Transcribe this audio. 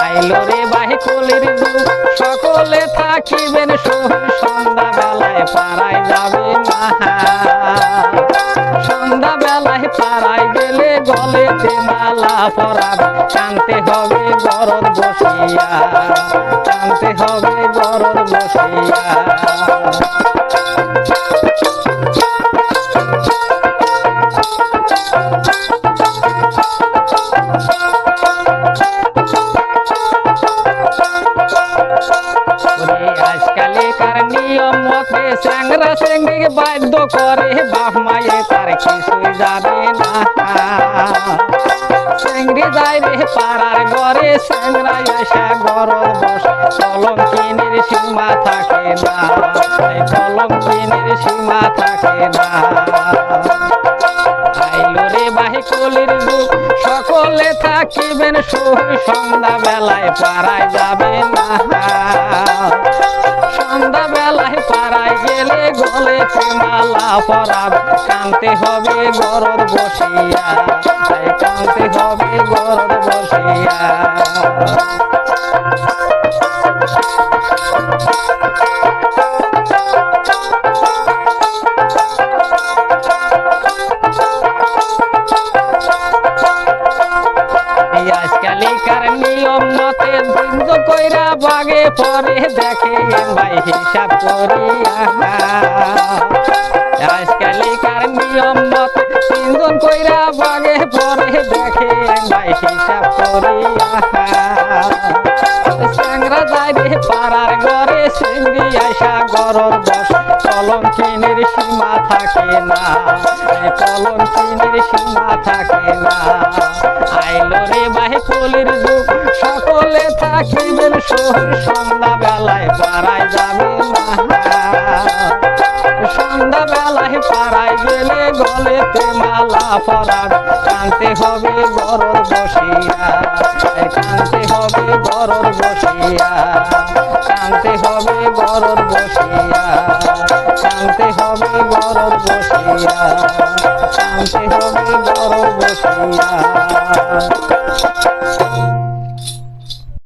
আইলো রে বাহি কলির যুগ সকলে থাকিবেন সুখ সন্ধ্যা বেলায় পাড়ায় যাবে না সন্ধ্যা বেলায় পাড়ায় গেলে গলেতে মালা পরাবে টানতে হবে গরদ বসিয়া টানতে হবে গরদ বসিয়া আজকালকার নিয়ম মতে চ্যাংরা চেংড়ি বাধ্য করে বাপ মায়ে তার কিছুই যাবে না চেংড়ি যায় রে পাড়ার ঘরে চ্যাংরা আসা গরদ বসে কলঙ্কিনীর সীমা থাকে না কলঙ্কিনীর সীমা থাকে না আইলো রে বাহি কলির যুগ সকলে থাকিবেন সুখ সন্ধ্যা বেলায় পাড়ায় যাবে না সন্ধ্যা বেলায় পাড়ায় গেলে গলেতে মালা পরাবে কানতে হবে গরদ বসিয়া কানতে হবে গরদ বসিয়া আজকালকার নিয়ম মতে দিন কইরা বাগে পরে দেখে ভাই হিসাব করিয়া আজকালকার নিয়ম মতে তিনজন কইরা বাগে পরে দেখে ভাই হিসাব করিয়া চ্যাংরা যায় রে পাড়ার ঘরে চিংড়ি আইসা গরদ বসে কলঙ্কিনীর সীমা থাকে না কলঙ্কিনীর সীমা থাকে না আইলো রে বাহি কলির যুগ সকলে থাকিবেন সুখ সন্ধ্যা বেলায় পাড়ায় যাবে না সন্ধ্যা বেলায় পাড়ায় গেলে গলেতে মালা পরাবে কানতে হবে গরদ বসিয়া কানতে হবে গরদ বসিয়া কানতে হবে গরদ বসিয়া কানতে হবে গরদ বসিয়া কানতে হবে গরদ বসিয়া